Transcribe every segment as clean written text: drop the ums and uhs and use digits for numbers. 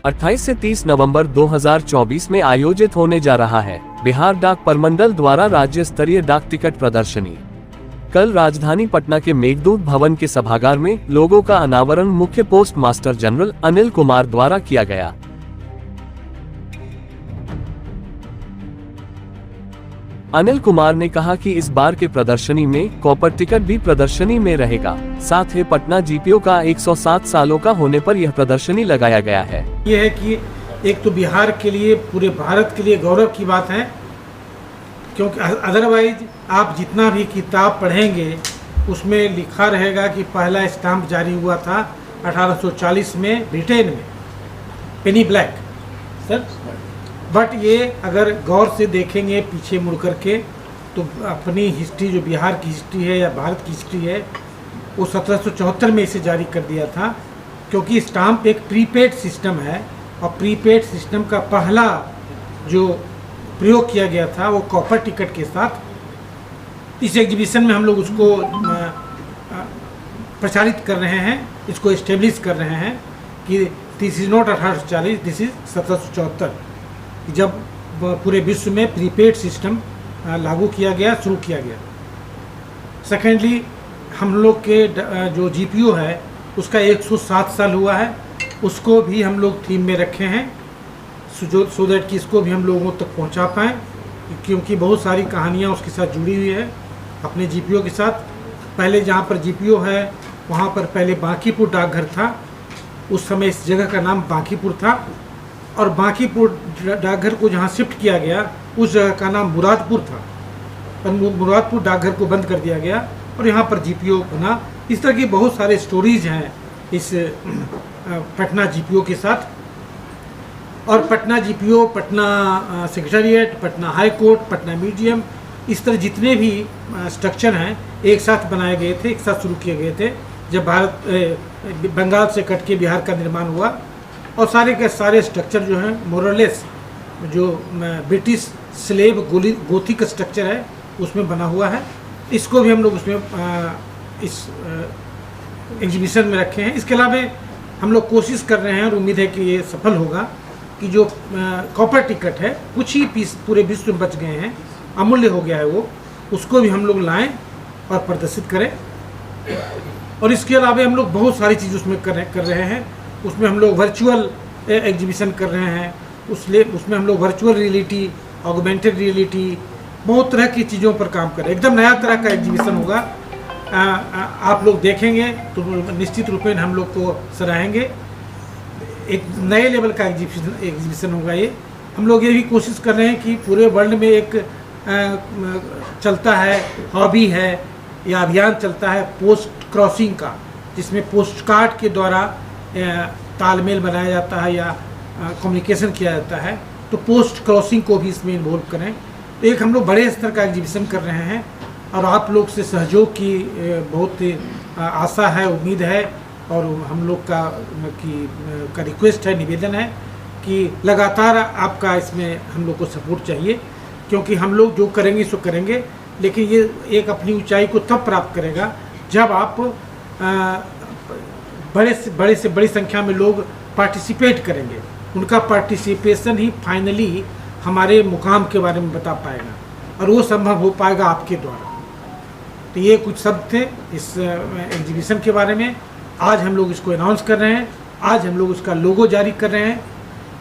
28 से 30 नवंबर 2024 में आयोजित होने जा रहा है बिहार डाक प्रमंडल द्वारा राज्य स्तरीय डाक टिकट प्रदर्शनी। कल राजधानी पटना के मेघदूत भवन के सभागार में लोगो का अनावरण मुख्य post master general Anil Kumar द्वारा किया गया। अनिल कुमार ने कहा कि इस बार के प्रदर्शनी में कॉपर टिकट भी प्रदर्शनी में रहेगा। साथ ही पटना जीपीओ का 107 सालों का होने पर यह प्रदर्शनी लगाया गया है। ये है कि एक तो बिहार के लिए, पूरे भारत के लिए गौरव की बात है, क्योंकि अदरवाइज आप जितना भी किताब पढ़ेंगे उसमें लिखा रहेगा कि पहला स्टाम्प जारी हुआ था 1840 में ब्रिटेन में, पेनी ब्लैक सर। बट ये अगर गौर से देखेंगे पीछे मुड़ करके तो अपनी हिस्ट्री, जो बिहार की हिस्ट्री है या भारत की हिस्ट्री है, वो 1774 में इसे जारी कर दिया था, क्योंकि स्टाम्प एक प्रीपेड सिस्टम है और प्रीपेड सिस्टम का पहला जो प्रयोग किया गया था वो कॉपर टिकट के साथ। इस एग्जीबिशन में हम लोग उसको प्रचारित कर रहे हैं, इसको इस्टेब्लिश कर रहे हैं कि this is not 1840, this is 1774, जब पूरे विश्व में प्रीपेड सिस्टम लागू किया गया, शुरू किया गया। सेकेंडली, हम लोग के जो जीपीओ है उसका 107 साल हुआ है, उसको भी हम लोग थीम में रखे हैं सो दैट कि इसको भी हम लोगों तक पहुंचा पाएँ, क्योंकि बहुत सारी कहानियां उसके साथ जुड़ी हुई है अपने जीपीओ के साथ। पहले जहां पर जीपीओ है वहां पर पहले बांकीपुर डाकघर था, उस समय इस जगह का नाम बांकीपुर था, और बांकीपुर डाकघर को जहां शिफ्ट किया गया उस जगह का नाम मुरादपुर था, पर मुरादपुर डाकघर को बंद कर दिया गया और यहाँ पर जीपीओ बना। इस तरह की बहुत सारे स्टोरीज हैं इस पटना जीपीओ के साथ। और Patna GPO, Patna secretariat, Patna high court, Patna museum, इस तरह जितने भी स्ट्रक्चर हैं एक साथ बनाए गए थे, एक साथ शुरू किए गए थे जब बंगाल से कट के बिहार का निर्माण हुआ। और सारे के सारे स्ट्रक्चर जो हैं मोरलेस जो ब्रिटिश स्लेब गोथिक स्ट्रक्चर है उसमें बना हुआ है, इसको भी हम लोग उसमें इस एग्जीबिशन में रखे हैं। इसके अलावा हम लोग कोशिश कर रहे हैं और उम्मीद है कि ये सफल होगा कि जो कॉपर टिकट है, कुछ ही पीस पूरे विश्व में बच गए हैं, अमूल्य हो गया है वो, उसको भी हम लोग लाएं और प्रदर्शित करें। और इसके अलावा हम लोग बहुत सारी चीज़ उसमें कर रहे हैं। उसमें हम लोग वर्चुअल एग्जीबिशन कर रहे हैं, उसमें हम लोग वर्चुअल रियलिटी, ऑगमेंटेड रियलिटी, बहुत तरह की चीज़ों पर काम कर रहे हैं। एकदम नया तरह का एग्जीबिशन होगा, आप लोग देखेंगे तो निश्चित रूप में हम लोग को सराहेंगे। एक नए लेवल का एग्जीबिशन होगा ये। हम लोग ये भी कोशिश कर रहे हैं कि पूरे वर्ल्ड में एक चलता है, हॉबी है या अभियान चलता है पोस्ट क्रॉसिंग का, जिसमें पोस्ट कार्ड के द्वारा तालमेल बनाया जाता है या कम्युनिकेशन किया जाता है, तो पोस्ट क्रॉसिंग को भी इसमें इन्वॉल्व करें। तो एक हम लोग बड़े स्तर का एग्जीबिशन कर रहे हैं और आप लोग से सहयोग की बहुत आशा है, उम्मीद है, और हम लोग का रिक्वेस्ट है, निवेदन है कि लगातार आपका इसमें हम लोग को सपोर्ट चाहिए, क्योंकि हम लोग जो करेंगे सो करेंगे, लेकिन ये एक अपनी ऊंचाई को तब प्राप्त करेगा जब आप बड़े से बड़ी संख्या में लोग पार्टिसिपेट करेंगे। उनका पार्टिसिपेशन ही फाइनली हमारे मुकाम के बारे में बता पाएगा, और वो संभव हो पाएगा आपके द्वारा। तो ये कुछ शब्द थे इस एग्जीबिशन के बारे में। आज हम लोग इसको अनाउंस कर रहे हैं, आज हम लोग उसका लोगो जारी कर रहे हैं,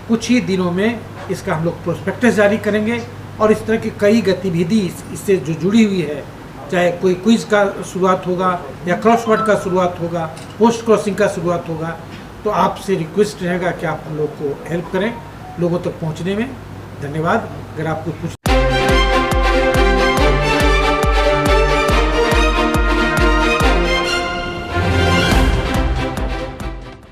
कुछ ही दिनों में इसका हम लोग प्रोस्पेक्टस जारी करेंगे, और इस तरह की कई गतिविधि इससे जो जुड़ी हुई है, चाहे कोई क्विज का शुरुआत होगा या क्रॉसवर्ड का शुरुआत होगा, पोस्ट क्रॉसिंग का शुरुआत होगा, तो आपसे रिक्वेस्ट रहेगा कि आप हम लोग को हेल्प करें लोगों तक पहुंचने में। धन्यवाद। अगर आप कुछ